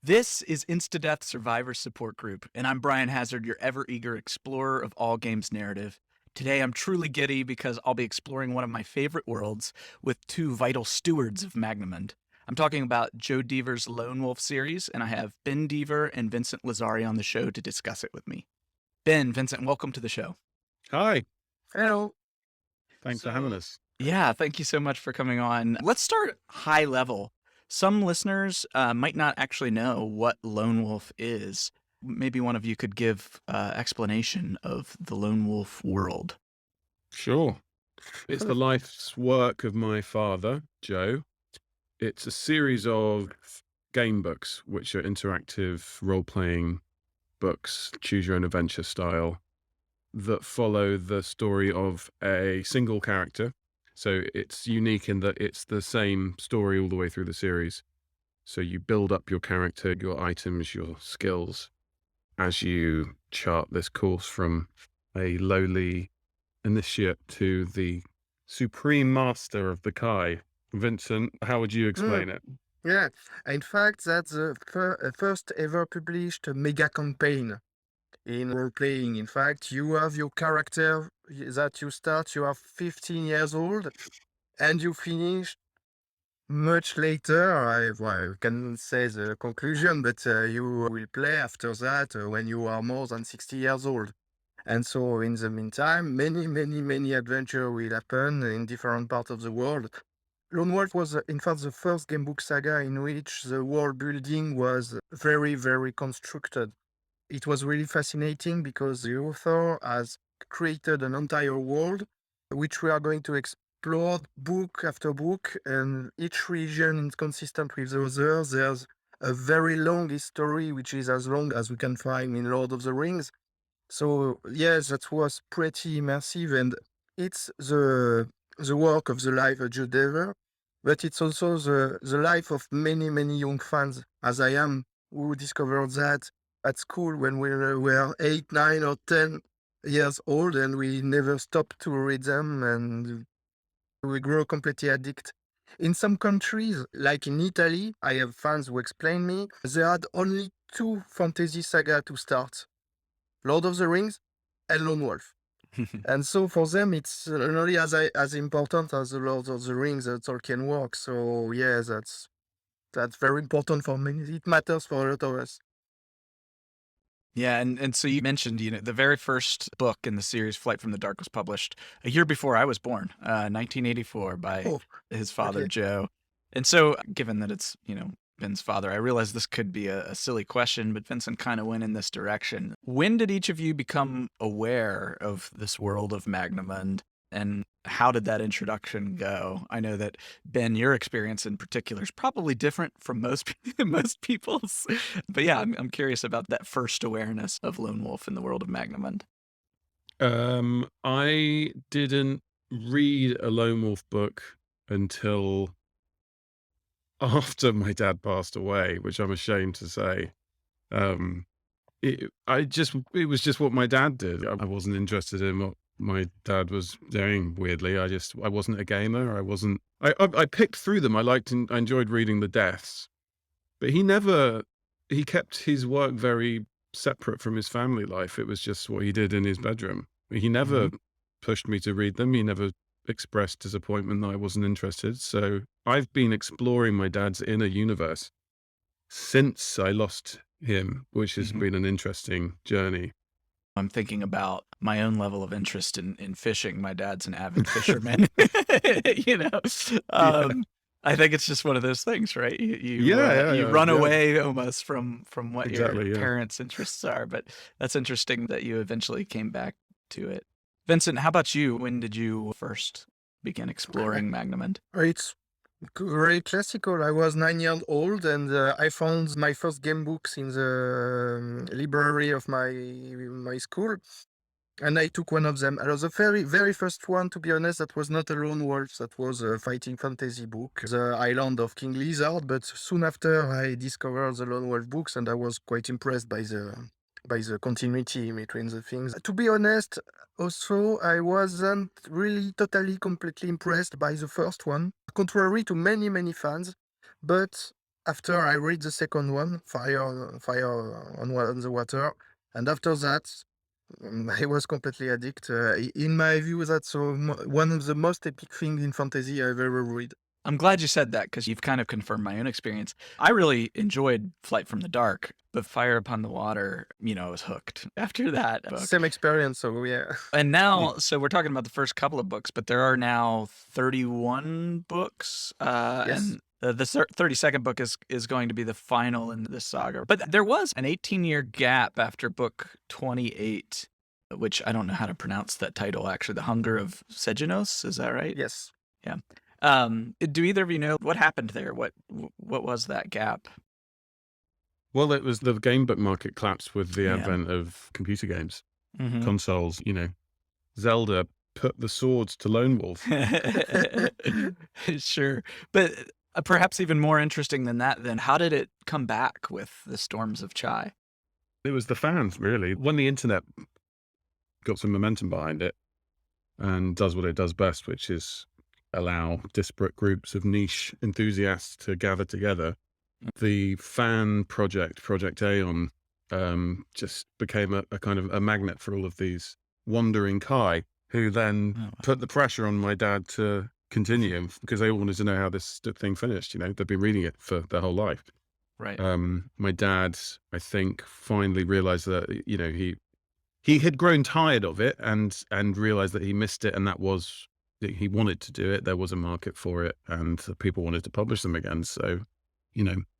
This is Instadeath Survivor Support Group, and I'm Brian Hazard, your ever-eager explorer of all games narrative. Today I'm truly giddy because I'll be exploring one of my favorite worlds with two vital stewards of Magnamund. I'm talking about Joe Deaver's Lone Wolf series, and I have Ben Deaver and Vincent Lazzari on the show to discuss it with me. Ben, Vincent, welcome to the show. Hi, Hello. thanks for having us. Yeah, thank you so much for coming on. Let's start high level. Some listeners might not actually know what Lone Wolf is. Maybe one of you could give explanation of the Lone Wolf world. Sure. It's the life's work of my father, Joe. It's a series of game books, which are interactive role-playing books, choose your own adventure style, that follow the story of a single character. So it's unique in that it's the same story all the way through the series. So you build up your character, your items, your skills, as you chart this course from a lowly initiate to the supreme master of the Kai. Vincent, how would you explain it? Yeah, in fact, that's the first ever published mega campaign in role playing. In fact, you have your character that you start, you are 15 years old, and you finish much later. I can say the conclusion, but you will play after that when you are more than 60 years old. And so, in the meantime, many adventures will happen in different parts of the world. Lone Wolf was, in fact, the first game book saga in which the world building was very constructed. It was really fascinating because the author has created an entire world which we are going to explore book after book, and each region is consistent with the others. There's a very long history, which is as long as we can find in Lord of the Rings. So yes, that was pretty immersive, and it's the work of the life of Joe Dever, but it's also the life of many young fans, as I am, who discovered that at school when we were 8, 9, or 10 years old, and we never stopped to read them, and we grew completely addicted. In some countries, like in Italy, I have fans who explain me, they had only two fantasy saga to start. Lord of the Rings and Lone Wolf. And so for them, it's nearly as important as the Lord of the Rings, the Tolkien work. So yeah, that's very important for me. It matters for a lot of us. Yeah, and so you mentioned, the very first book in the series, Flight from the Dark, was published a year before I was born, 1984, by Oh, his father, okay. Joe. And so, given that it's, Ben's father, I realize this could be a silly question, but Vincent kind of went in this direction. When did each of you become aware of this world of Magnamund, and how did that introduction go? I know that, Ben, your experience in particular is probably different from most most people's, but yeah, I'm curious about that first awareness of Lone Wolf in the world of Magnamund. I didn't read a Lone Wolf book until after my dad passed away, which I'm ashamed to say. Um, it was just what my dad did. I wasn't interested in what my dad was doing, weirdly. I wasn't a gamer. I picked through them. I enjoyed reading the deaths, but he kept his work very separate from his family life. It was just what he did in his bedroom. He never pushed me to read them. He never expressed disappointment that I wasn't interested. So I've been exploring my dad's inner universe since I lost him, which has been an interesting journey. I'm thinking about my own level of interest in fishing. My dad's an avid fisherman. you know, Yeah. I think it's just one of those things, right? You Yeah, run yeah, away almost from what your exactly. Yeah. parents' interests are. But that's interesting that you eventually came back to it. Vincent, how about you? When did you first begin exploring Magnamund? It's very classical. I was 9 years old, and I found my first game books in the library of my school. And I took one of them. It was the very first one, to be honest. That was not a Lone Wolf. That was a fighting fantasy book, The Island of King Lizard. But soon after, I discovered the Lone Wolf books, and I was quite impressed by the continuity between the things. To be honest, also, I wasn't really completely impressed by the first one, contrary to many fans. But after I read the second one, Fire on the Water, and after that, I was completely addicted. In my view, that's one of the most epic things in fantasy I've ever read. I'm glad you said that because you've kind of confirmed my own experience. I really enjoyed Flight from the Dark, but Fire Upon the Water, I was hooked after that book. Same experience, so yeah. And now, so we're talking about the first couple of books, but there are now 31 books, Yes. and the 32nd book is going to be the final in this saga. But there was an 18-year gap after book 28, which I don't know how to pronounce that title, actually. The Hunger of Sejanos, is that right? Yes. Yeah. Do either of you know what happened there? What was that gap? Well, it was the game book market collapsed with the Yeah. advent of computer games, Mhm. consoles, Zelda put the swords to Lone Wolf. Sure. But perhaps even more interesting than that, then, how did it come back with the Storms of Chai? It was the fans, really. When the internet got some momentum behind it and does what it does best, which is allow disparate groups of niche enthusiasts to gather together, the fan project, Project Aeon, just became a kind of a magnet for all of these wandering Kai, who then Oh, wow. put the pressure on my dad to continue because they all wanted to know how this thing finished. They've been reading it for their whole life. Right. My dad, I think, finally realized that, he had grown tired of it and realized that he missed it, and that he wanted to do it. There was a market for it, and people wanted to publish them again. So,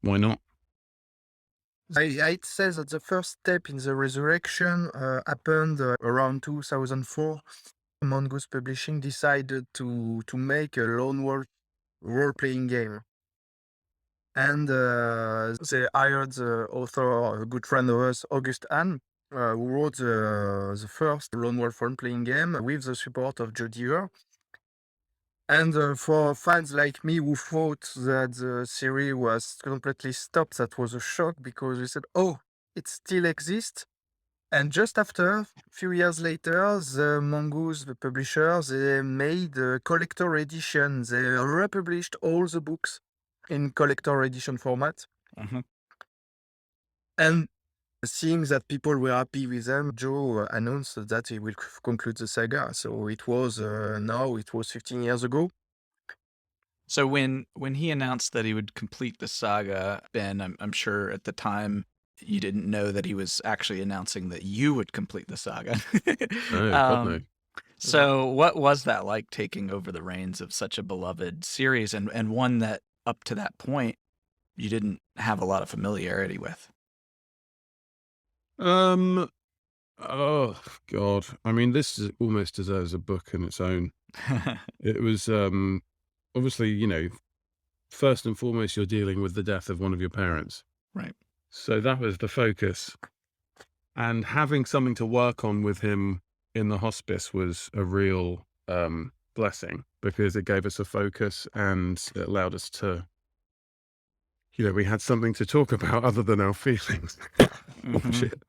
why not? It says that the first step in the resurrection happened around 2004. Mongoose Publishing decided to make a lone wolf role-playing game. And they hired the author, a good friend of us, August Hahn, who wrote the first lone wolf role-playing game with the support of Joe Deaver. And for fans like me who thought that the series was completely stopped, that was a shock because we said, oh, it still exists. And just after, a few years later, the Mongoose, the publisher, they made a collector edition. They republished all the books in collector edition format. Mhm. And seeing that people were happy with them, Joe announced that he will conclude the saga. So it was now, it was 15 years ago. So when he announced that he would complete the saga, Ben, I'm sure at the time you didn't know that he was actually announcing that you would complete the saga. No, God, no. So what was that like, taking over the reins of such a beloved series and one that up to that point you didn't have a lot of familiarity with? Oh God. I mean, almost deserves a book in its own. It was obviously, first and foremost, you're dealing with the death of one of your parents. Right. So that was the focus. And having something to work on with him in the hospice was a real blessing because it gave us a focus and it allowed us to, we had something to talk about other than our feelings. Oh, Mhm. shit.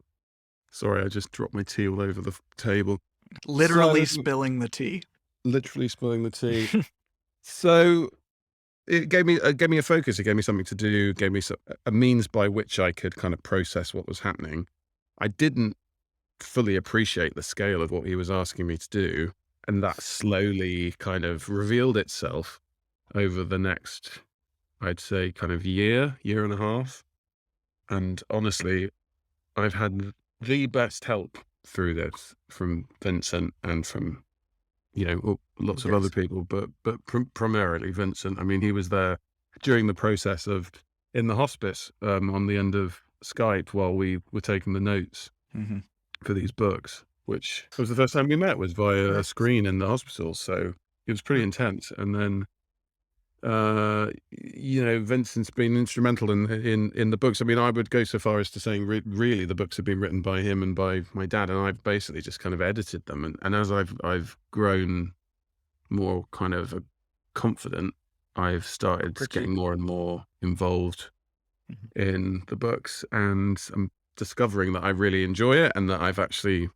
Sorry, I just dropped my tea all over the table. Literally So- spilling the tea. Literally spilling the tea. So it gave me a focus. It gave me something to do, gave me a means by which I could kind of process what was happening. I didn't fully appreciate the scale of what he was asking me to do. And that slowly kind of revealed itself over the next, I'd say, kind of year and a half. And honestly, I've had the best help through this from Vincent and from, lots of other Yes. people, but primarily Vincent. I mean, he was there during the process in the hospice on the end of Skype while we were taking the notes Mhm. for these books, which was the first time we met, was via a screen in the hospital. So it was pretty intense. And then, Vincent's been instrumental in the books. I mean, I would go so far as to saying really the books have been written by him and by my dad, and I've basically just kind of edited them. And as I've grown more kind of confident, I've started getting more and more involved in the books, and I'm discovering that I really enjoy it and that I've actually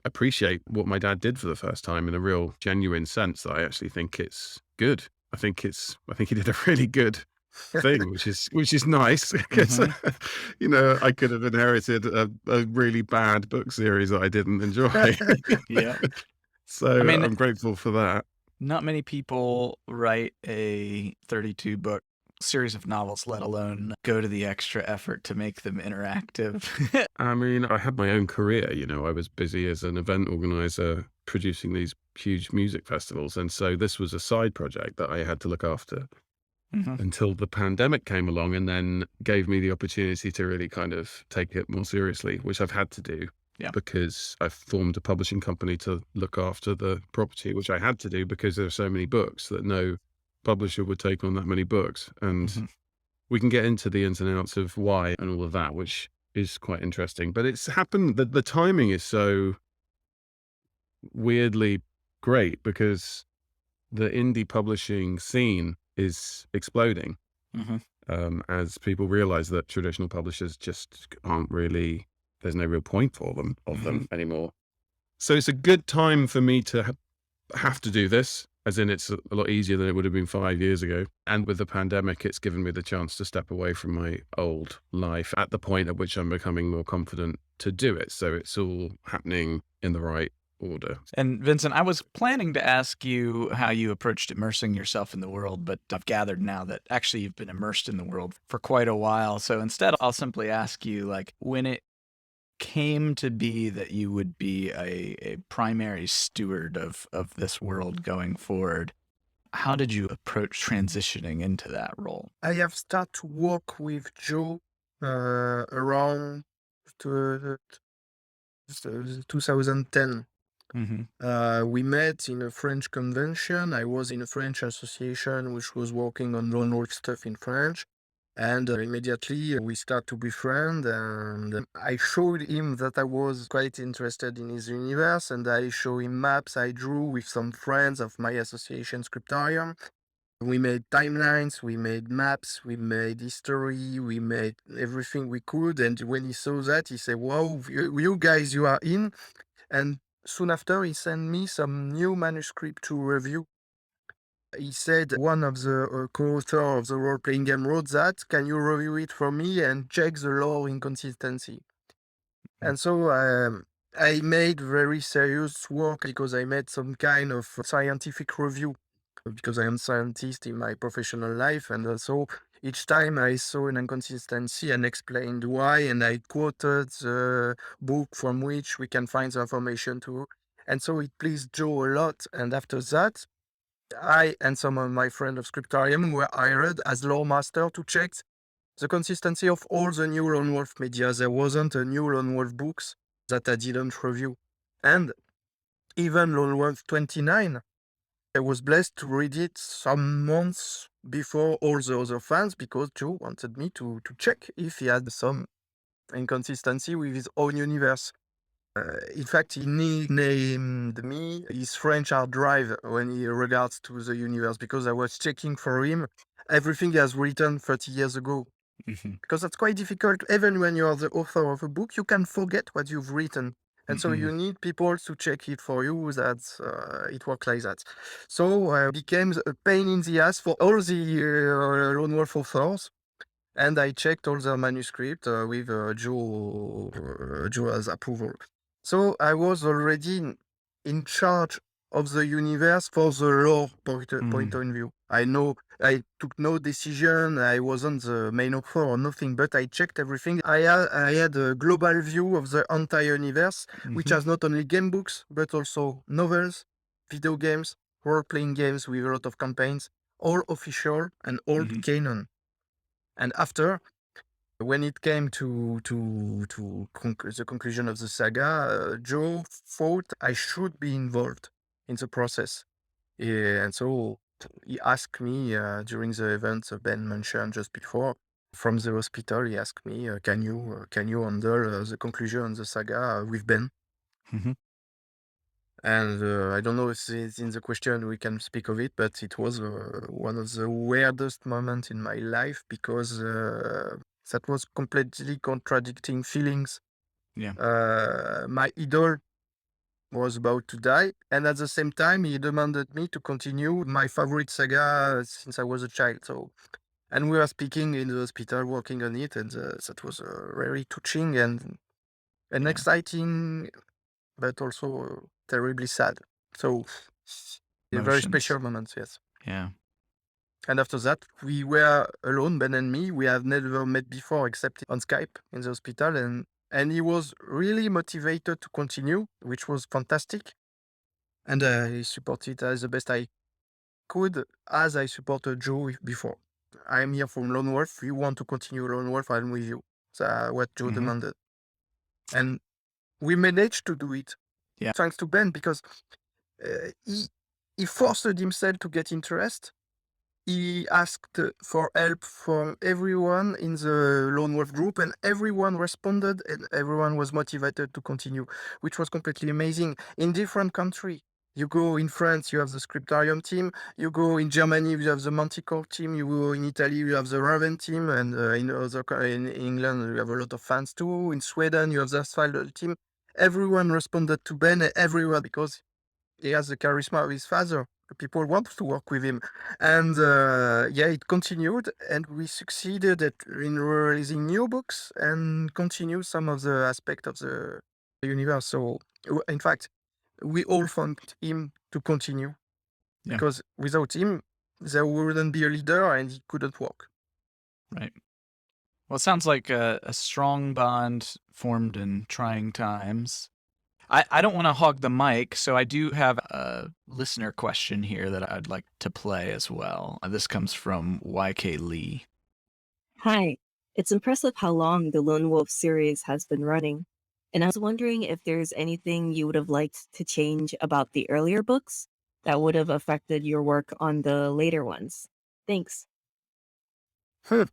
appreciate what my dad did for the first time in a real genuine sense, that I actually think it's good. I think he did a really good thing, which is nice because Mhm. I could have inherited a really bad book series that I didn't enjoy. Yeah. I So mean, I'm grateful for that. not many people write a 32 book series of novels, let alone go to the extra effort to make them interactive. I mean, I had my own career, I was busy as an event organizer producing these huge music festivals. And so this was a side project that I had to look after Mhm. until the pandemic came along and then gave me the opportunity to really kind of take it more seriously, which I've had to do Yeah. because I've formed a publishing company to look after the property, which I had to do because there are so many books that no publisher would take on that many books. And Mhm. we can get into the ins and outs of why and all of that, which is quite interesting. But it's happened that the timing is so weirdly great because the indie publishing scene is exploding Mhm. as people realize that traditional publishers just aren't really, there's no real point for them of Mhm. them anymore. So it's a good time for me to have to do this, as in it's a lot easier than it would have been 5 years ago. And with the pandemic, it's given me the chance to step away from my old life at the point at which I'm becoming more confident to do it. So it's all happening in the right order. And Vincent, I was planning to ask you how you approached immersing yourself in the world, but I've gathered now that actually you've been immersed in the world for quite a while. So instead, I'll simply ask you, like, when it came to be that you would be a primary steward of this world going forward, how did you approach transitioning into that role? I have started to work with Joe around to, 2010. Mhm. We met in a French convention. I was in a French association which was working on lone wolf stuff in French. And immediately we start to be friends. And I showed him that I was quite interested in his universe. And I show him maps I drew with some friends of my association Scriptarium. We made timelines, we made maps, we made history, we made everything we could. And when he saw that, he said, "Wow, you guys, you are in." And soon after, he sent me some new manuscript to review. He said one of the co-author of the role-playing game wrote that. Can you review it for me and check the lore inconsistency? Mm. And so I made very serious work because I made some kind of scientific review because I am scientist in my professional life. And so each time I saw an inconsistency and explained why, and I quoted the book from which we can find the information to. And so it pleased Joe a lot. And after that, I and some of my friends of Scriptarium were hired as lore master to check the consistency of all the new Lone Wolf media. There wasn't a new Lone Wolf books that I didn't review. And even Lone Wolf 29, I was blessed to read it some months before all the other fans because Joe wanted me to check if he had some inconsistency with his own universe. In fact, he nicknamed me his French hard drive when he regards to the universe because I was checking for him everything he has written 30 years ago. Mhm. Because that's quite difficult. Even when you are the author of a book, you can forget what you've written. And so you Mhm. need people to check it for you that it works like that. So I became a pain in the ass for all the Lone Wolf authors. And I checked all the manuscript with Joe's approval. So I was already in charge of the universe for the lore point Mm. of view. I know I took no decision. I wasn't the main author or nothing, but I checked everything. I had a global view of the entire universe, which Mhm. has not only game books, but also novels, video games, role-playing games with a lot of campaigns, all official and all Mhm. canon. And after, when it came to the conclusion of the saga, Joe thought I should be involved in the process. Yeah, and so he asked me during the event Ben mentioned just before from the hospital. He asked me, can you handle the conclusion of the saga with Ben?" Mhm. And I don't know if it's in the question we can speak of it, but it was one of the weirdest moments in my life because that was completely contradicting feelings. Yeah. My idol was about to die, and at the same time, he demanded me to continue my favorite saga since I was a child. So And we were speaking in the hospital, working on it, and that was very touching and Yeah. exciting, but also terribly sad. So a very Emotions. special moment, yes. Yeah. And after that, we were alone, Ben and me. We have never met before except on Skype in the hospital, and he was really motivated to continue, which was fantastic. And I supported as the best I could, as I supported Joe before. I'm here from Lone Wolf. You want to continue Lone Wolf? I'm with you. That's what Joe Mhm. demanded. And we managed to do it. Yeah. Thanks to Ben, because he forced himself to get interest. He asked for help from everyone in the Lone Wolf group, and everyone responded, and everyone was motivated to continue, which was completely amazing. In different countries, you go in France, you have the Scriptarium team. You go in Germany, you have the Manticore team. You go in Italy, you have the Raven team, and in England, you have a lot of fans too. In Sweden, you have the Asphalt team. Everyone responded to Ben, everyone, because he has the charisma of his father. People want to work with him. And it continued, and we succeeded in releasing new books and continue some of the aspect of the universe. So, in fact, we all thanked him to continue, Yeah. because without him, there wouldn't be a leader and he couldn't work. Right. Well, it sounds like a strong bond formed in trying times. I don't want to hog the mic, so I do have a listener question here that I'd like to play as well. This comes from YK Lee. Hi. It's impressive how long the Lone Wolf series has been running. And I was wondering if there's anything you would have liked to change about the earlier books that would have affected your work on the later ones. Thanks. That's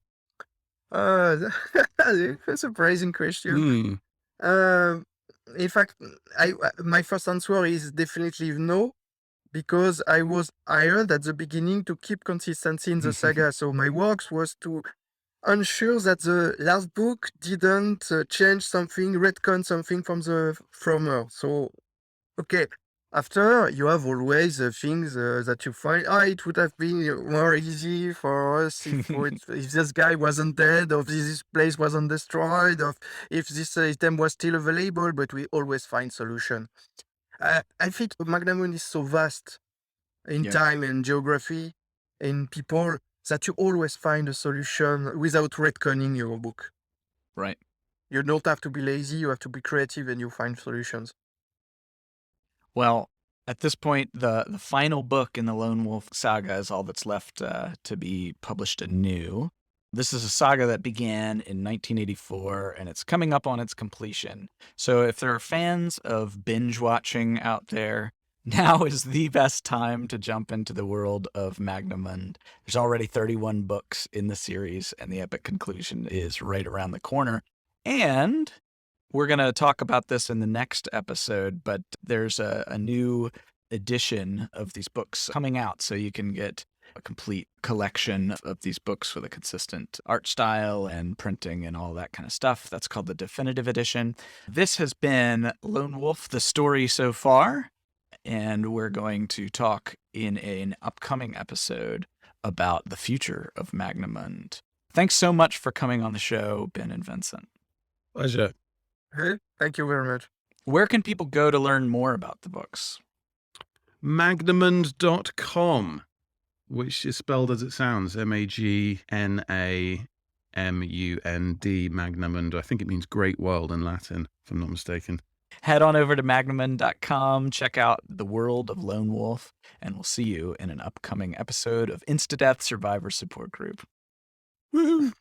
a surprising question. Mm. In fact, my first answer is definitely no, because I was hired at the beginning to keep consistency in the saga. So my work was to ensure that the last book didn't change something, retcon something from her. So okay. After, you have always things that you find. It would have been more easy for us if this guy wasn't dead, or if this place wasn't destroyed, or if this item was still available. But we always find solution. I think Magnamund is so vast in Yeah. time and geography and people that you always find a solution without retconning your book. Right. You don't have to be lazy. You have to be creative, and you find solutions. Well, at this point, the final book in the Lone Wolf saga is all that's left to be published anew. This is a saga that began in 1984, and it's coming up on its completion. So if there are fans of binge watching out there, now is the best time to jump into the world of Magnamund. There's already 31 books in the series, and the epic conclusion is right around the corner. And we're going to talk about this in the next episode, but there's a new edition of these books coming out, so you can get a complete collection of these books with a consistent art style and printing and all that kind of stuff. That's called the Definitive Edition. This has been Lone Wolf, the story so far, and we're going to talk in an upcoming episode about the future of Magnamund. Thanks so much for coming on the show, Ben and Vincent. Pleasure. Hey, thank you very much. Where can people go to learn more about the books? Magnamund.com, which is spelled as it sounds, Magnamund, Magnamund. I think it means great world in Latin, if I'm not mistaken. Head on over to magnamund.com, check out the world of Lone Wolf, and we'll see you in an upcoming episode of Instadeath Survivor Support Group. Woohoo!